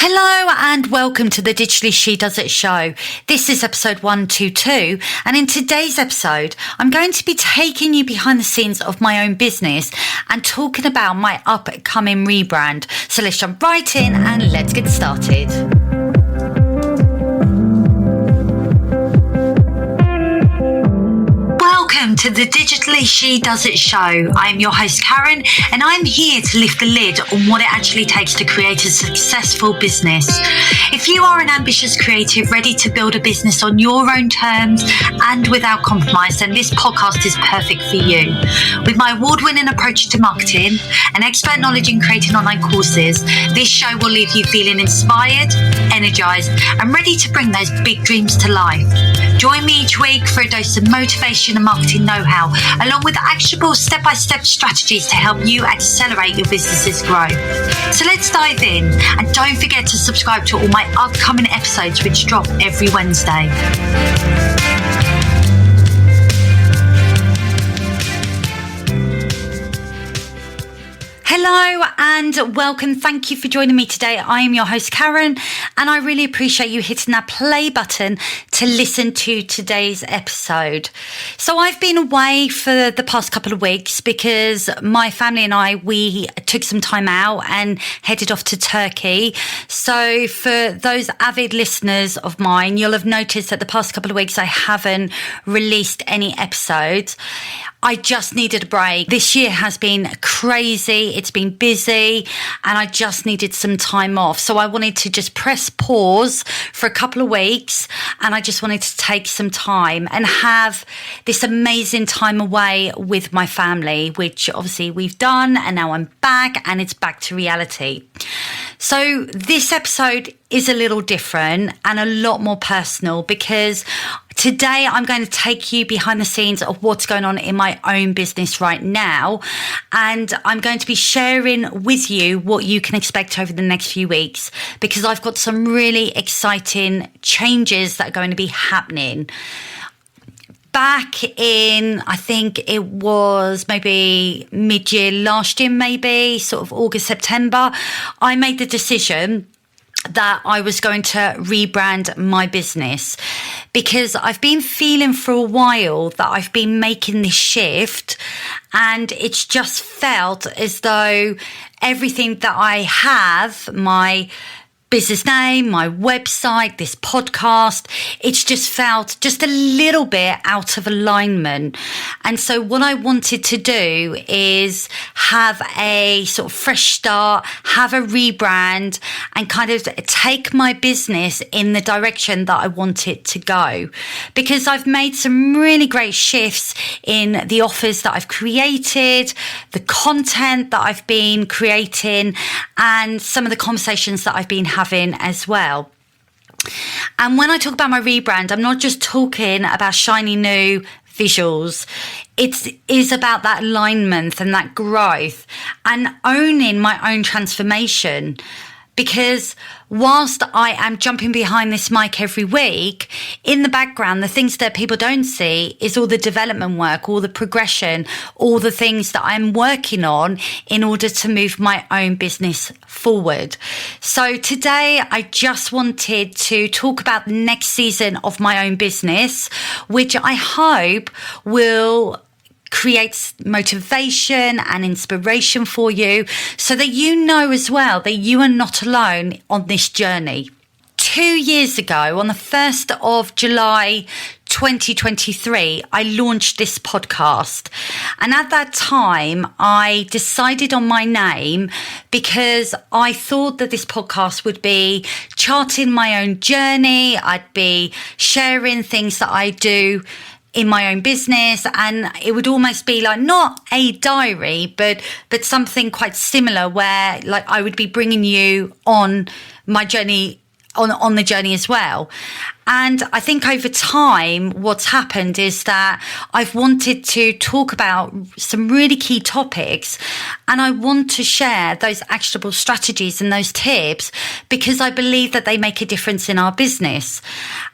Hello and welcome to the Digitally She Does It show. This is episode 122, and in today's episode I'm going to be taking you behind the scenes of my own business and talking about my upcoming rebrand. So let's jump right in and let's get started. Welcome to the Digitally She Does It show. I'm your host Karen, and I'm here to lift the lid on what it actually takes to create a successful business. If you are an ambitious creative ready to build a business on your own terms and without compromise, then this podcast is perfect for you. With my award-winning approach to marketing and expert knowledge in creating online courses, this show will leave you feeling inspired, energized, and ready to bring those big dreams to life. Join me each week for a dose of motivation and marketing know-how, along with actionable step-by-step strategies to help you accelerate your business's growth. So let's dive in, and don't forget to subscribe to all my upcoming episodes, which drop every Wednesday. Hello and welcome. Thank you for joining me today. I am your host Karen, and I really appreciate you hitting that play button to listen to today's episode. So I've been away for the past couple of weeks because my family and we took some time out and headed off to Turkey. So for those avid listeners of mine, you'll have noticed that the past couple of weeks I haven't released any episodes. I just needed a break. This year has been crazy. It's been busy and I just needed some time off. So I wanted to just press pause for a couple of weeks, and I just wanted to take some time and have this amazing time away with my family, which obviously we've done, and now I'm back and it's back to reality. So this episode is a little different and a lot more personal because today I'm going to take you behind the scenes of what's going on in my own business right now, and I'm going to be sharing with you what you can expect over the next few weeks because I've got some really exciting changes that are going to be happening. Back in, I think it was maybe mid-year last year, maybe sort of August, September, I made the decision that I was going to rebrand my business because I've been feeling for a while that I've been making this shift, and it's just felt as though everything that I have, my business name, my website, this podcast, it's just felt just a little bit out of alignment. And so what I wanted to do is have a sort of fresh start, have a rebrand, and kind of take my business in the direction that I want it to go. Because I've made some really great shifts in the offers that I've created, the content that I've been creating, and some of the conversations that I've been having as well. And when I talk about my rebrand, I'm not just talking about shiny new visuals. It is about that alignment and that growth and owning my own transformation. Because whilst I am jumping behind this mic every week, in the background, the things that people don't see is all the development work, all the progression, all the things that I'm working on in order to move my own business forward. So today, I just wanted to talk about the next season of my own business, which I hope will creates motivation and inspiration for you so that you know as well that you are not alone on this journey. 2 years ago, on the 1st of July 2023, I launched this podcast. And at that time, I decided on my name because I thought that this podcast would be charting my own journey. I'd be sharing things that I do in my own business, and it would almost be like not a diary but something quite similar where like I would be bringing you on my journey, on the journey as well. And I think over time, what's happened is that I've wanted to talk about some really key topics, and I want to share those actionable strategies and those tips because I believe that they make a difference in our business.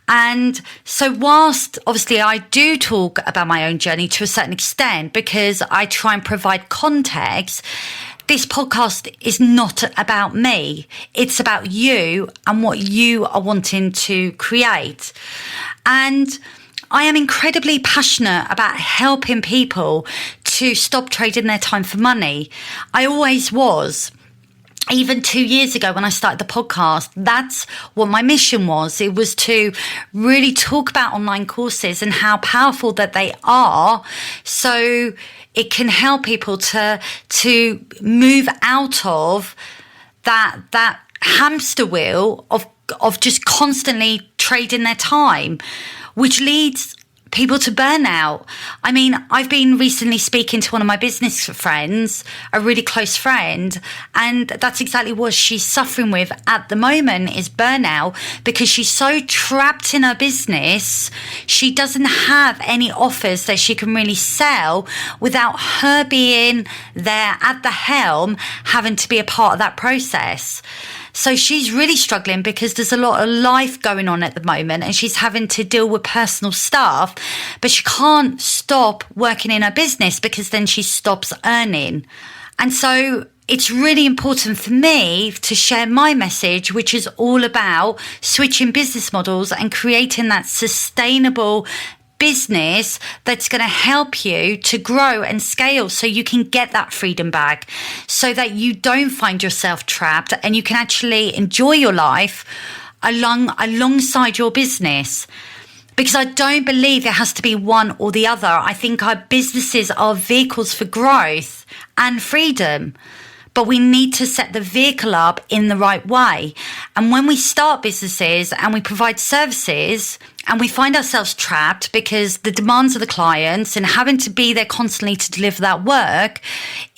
And so whilst obviously I do talk about my own journey to a certain extent because I try and provide context, This podcast is not about me. It's about you and what you are wanting to create. And I am incredibly passionate about helping people to stop trading their time for money. I always was. Even 2 years ago when I started the podcast, that's what my mission was. It was to really talk about online courses and how powerful that they are, so it can help people to move out of that hamster wheel of just constantly trading their time, which leads people to burnout. I mean, I've been recently speaking to one of my business friends, a really close friend, and that's exactly what she's suffering with at the moment is burnout, because she's so trapped in her business. She doesn't have any offers that she can really sell without her being there at the helm, having to be a part of that process. So she's really struggling because there's a lot of life going on at the moment and she's having to deal with personal stuff, but she can't stop working in her business because then she stops earning. And so it's really important for me to share my message, which is all about switching business models and creating that sustainable business that's going to help you to grow and scale so you can get that freedom back, so that you don't find yourself trapped and you can actually enjoy your life alongside your business. Because I don't believe it has to be one or the other. I think our businesses are vehicles for growth and freedom, but we need to set the vehicle up in the right way. And when we start businesses and we provide services and we find ourselves trapped because the demands of the clients and having to be there constantly to deliver that work,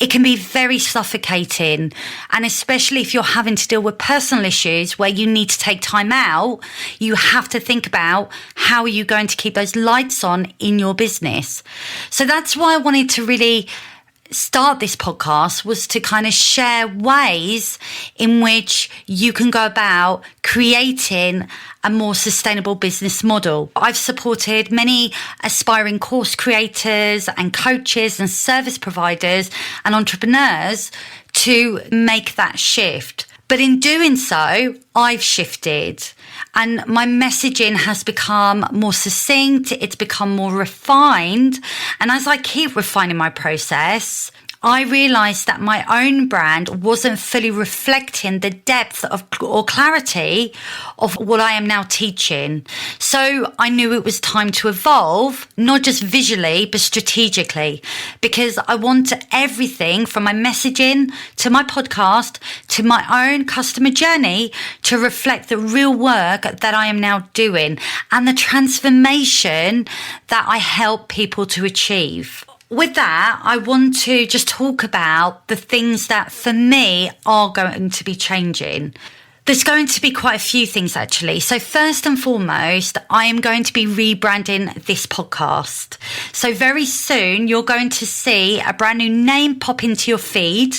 it can be very suffocating. And especially if you're having to deal with personal issues where you need to take time out, you have to think about how are you going to keep those lights on in your business. So that's why I wanted to really start this podcast, was to kind of share ways in which you can go about creating a more sustainable business model. I've supported many aspiring course creators and coaches and service providers and entrepreneurs to make that shift. But in doing so, I've shifted and my messaging has become more succinct. It's become more refined. And as I keep refining my process, I realised that my own brand wasn't fully reflecting the depth of or clarity of what I am now teaching. So I knew it was time to evolve, not just visually, but strategically, because I want everything from my messaging to my podcast to my own customer journey to reflect the real work that I am now doing and the transformation that I help people to achieve. With that, I want to just talk about the things that for me are going to be changing. There's going to be quite a few things actually. So first and foremost, I am going to be rebranding this podcast. So very soon you're going to see a brand new name pop into your feed,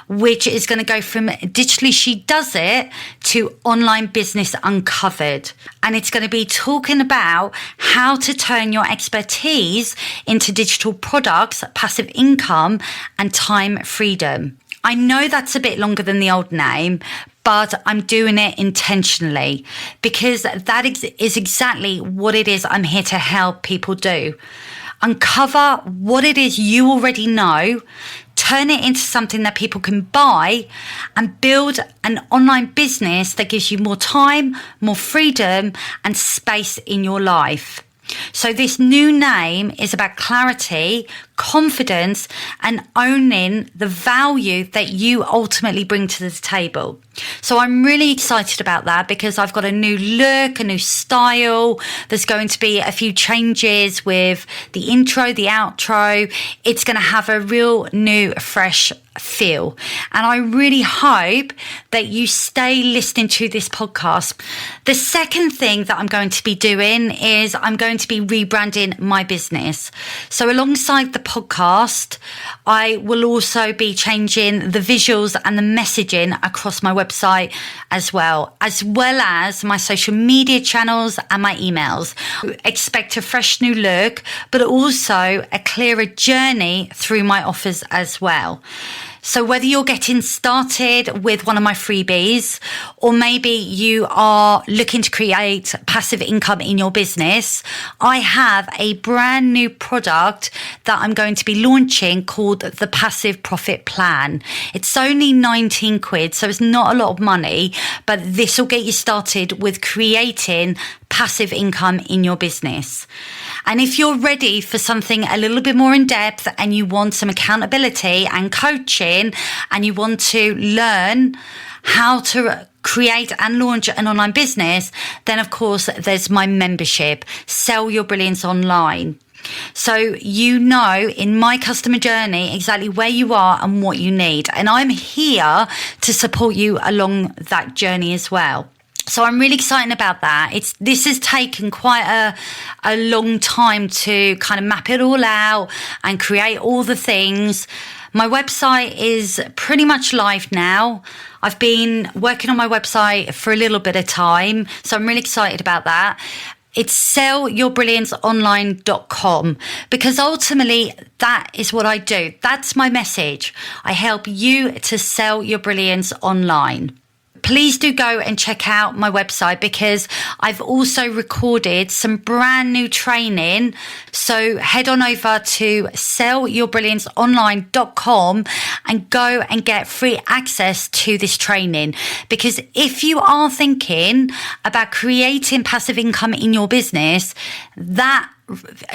which is going to go from Digitally She Does It to Online Business Uncovered. And it's going to be talking about how to turn your expertise into digital products, passive income, and time freedom. I know that's a bit longer than the old name, but I'm doing it intentionally because that is exactly what it is I'm here to help people do. Uncover what it is you already know, turn it into something that people can buy, and build an online business that gives you more time, more freedom, and space in your life. So this new name is about clarity, confidence, and owning the value that you ultimately bring to the table. So I'm really excited about that because I've got a new look, a new style. There's going to be a few changes with the intro, the outro. It's going to have a real new, fresh feel. And I really hope that you stay listening to this podcast. The second thing that I'm going to be doing is I'm going to be rebranding my business. So alongside the podcast, I will also be changing the visuals and the messaging across my website as well as my social media channels and my emails. Expect a fresh new look, but also a clearer journey through my offers as well. So whether you're getting started with one of my freebies, or maybe you are looking to create passive income in your business, I have a brand new product that I'm going to be launching called the Passive Profit Plan. It's only 19 quid, so it's not a lot of money, but this will get you started with creating passive income in your business. And if you're ready for something a little bit more in depth and you want some accountability and coaching and you want to learn how to create and launch an online business, then of course there's my membership, Sell Your Brilliance Online. So you know in my customer journey exactly where you are and what you need. And I'm here to support you along that journey as well. So I'm really excited about that. This has taken quite a long time to kind of map it all out and create all the things. My website is pretty much live now. I've been working on my website for a little bit of time, so I'm really excited about that. It's sellyourbrillianceonline.com, because ultimately that is what I do. That's my message. I help you to sell your brilliance online. Please do go and check out my website, because I've also recorded some brand new training. So head on over to sellyourbrillianceonline.com and go and get free access to this training. Because if you are thinking about creating passive income in your business, that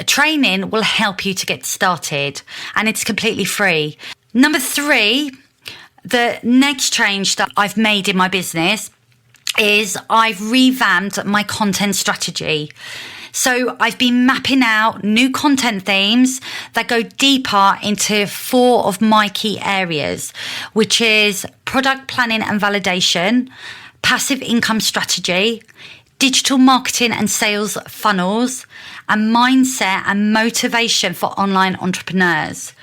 training will help you to get started, and it's completely free. Number 3, the next change that I've made in my business is I've revamped my content strategy. So I've been mapping out new content themes that go deeper into 4 of my key areas, which is product planning and validation, passive income strategy, digital marketing and sales funnels, and mindset and motivation for online entrepreneurs.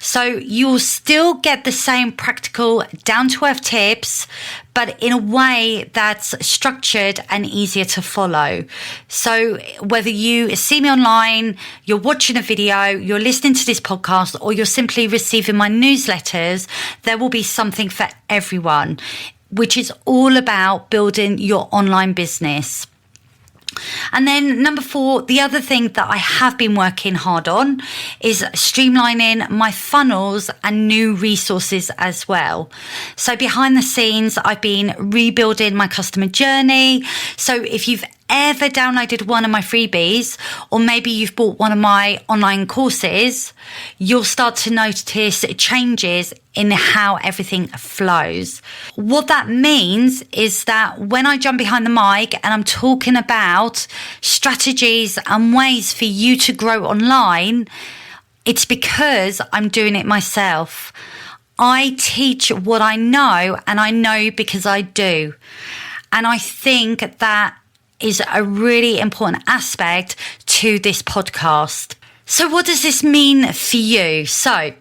So you'll still get the same practical, down-to-earth tips, but in a way that's structured and easier to follow. So whether you see me online, you're watching a video, you're listening to this podcast, or you're simply receiving my newsletters, there will be something for everyone, which is all about building your online business. And then number 4, the other thing that I have been working hard on is streamlining my funnels and new resources as well. So behind the scenes, I've been rebuilding my customer journey. So if you've ever downloaded one of my freebies, or maybe you've bought one of my online courses, you'll start to notice changes in how everything flows. What that means is that when I jump behind the mic and I'm talking about strategies and ways for you to grow online, it's because I'm doing it myself. I teach what I know, and I know because I do. And I think that is a really important aspect to this podcast. So what does this mean for you? So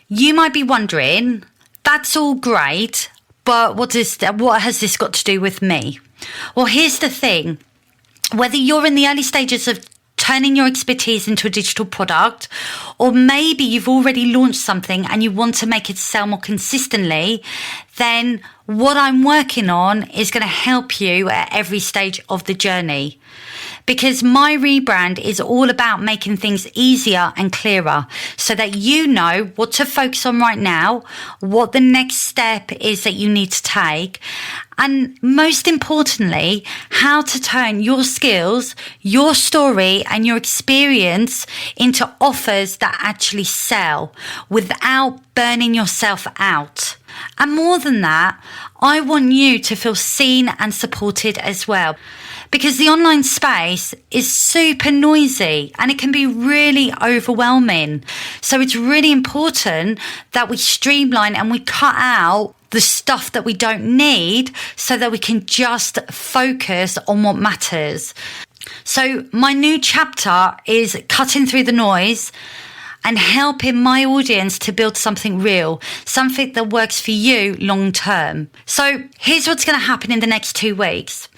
you might be wondering, that's all great, but what has this got to do with me? Well, here's the thing. Whether you're in the early stages of turning your expertise into a digital product, or maybe you've already launched something and you want to make it sell more consistently, then what I'm working on is going to help you at every stage of the journey. Because my rebrand is all about making things easier and clearer so that you know what to focus on right now, what the next step is that you need to take, and most importantly, how to turn your skills, your story, and your experience into offers that actually sell without burning yourself out. And more than that, I want you to feel seen and supported as well. Because the online space is super noisy and it can be really overwhelming. So it's really important that we streamline and we cut out the stuff that we don't need so that we can just focus on what matters. So my new chapter is cutting through the noise and helping my audience to build something real, something that works for you long term. So here's what's going to happen in the next 2 weeks.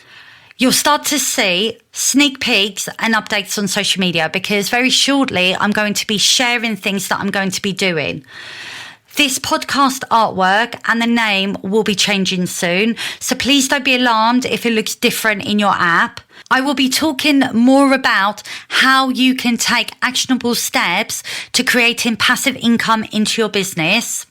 You'll start to see sneak peeks and updates on social media, because very shortly I'm going to be sharing things that I'm going to be doing. This podcast artwork and the name will be changing soon, so please don't be alarmed if it looks different in your app. I will be talking more about how you can take actionable steps to creating passive income into your business.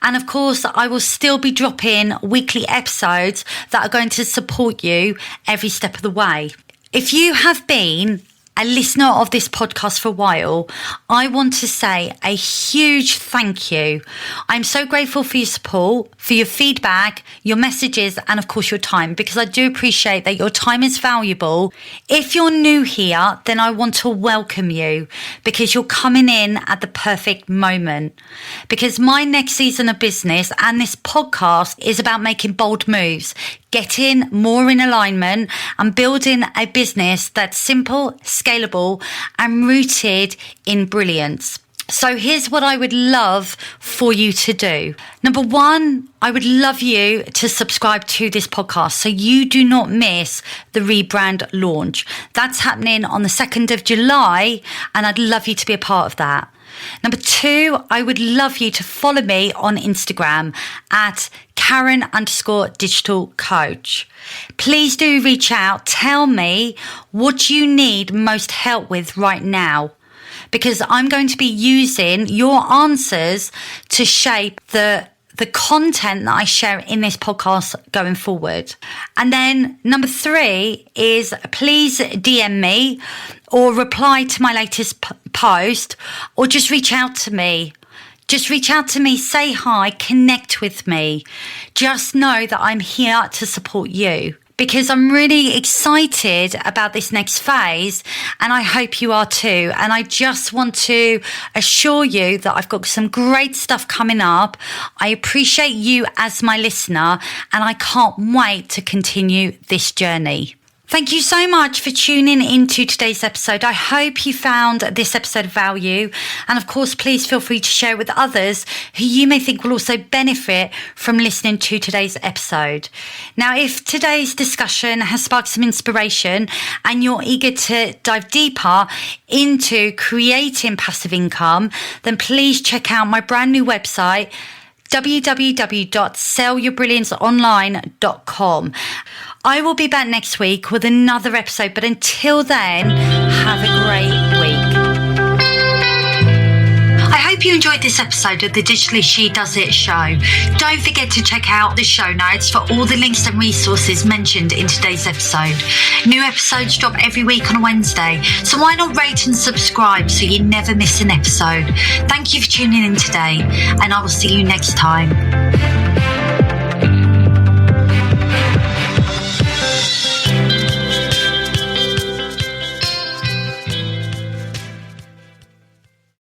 And of course, I will still be dropping weekly episodes that are going to support you every step of the way. If you have been a listener of this podcast for a while, I want to say a huge thank you. I'm so grateful for your support, for your feedback, your messages, and of course your time, because I do appreciate that your time is valuable. If you're new here, then I want to welcome you because you're coming in at the perfect moment. Because my next season of business and this podcast is about making bold moves, getting more in alignment and building a business that's simple, scalable and rooted in brilliance. So here's what I would love for you to do. Number one, I would love you to subscribe to this podcast so you do not miss the rebrand launch. That's happening on the 2nd of July and I'd love you to be a part of that. Number two, I would love you to follow me on Instagram at Karen_digital coach. Please do reach out. Tell me what you need most help with right now, because I'm going to be using your answers to shape the content that I share in this podcast going forward. And then number three is please DM me or reply to my latest post or just reach out to me. Just reach out to me, say hi, connect with me. Just know that I'm here to support you because I'm really excited about this next phase and I hope you are too. And I just want to assure you that I've got some great stuff coming up. I appreciate you as my listener and I can't wait to continue this journey. Thank you so much for tuning into today's episode. I hope you found this episode of value. And of course, please feel free to share it with others who you may think will also benefit from listening to today's episode. Now, if today's discussion has sparked some inspiration and you're eager to dive deeper into creating passive income, then please check out my brand new website, www.sellyourbrillianceonline.com. I will be back next week with another episode, but until then, have a great week. I hope you enjoyed this episode of the Digitally She Does It show. Don't forget to check out the show notes for all the links and resources mentioned in today's episode. New episodes drop every week on a Wednesday, so why not rate and subscribe so you never miss an episode. Thank you for tuning in today, and I will see you next time.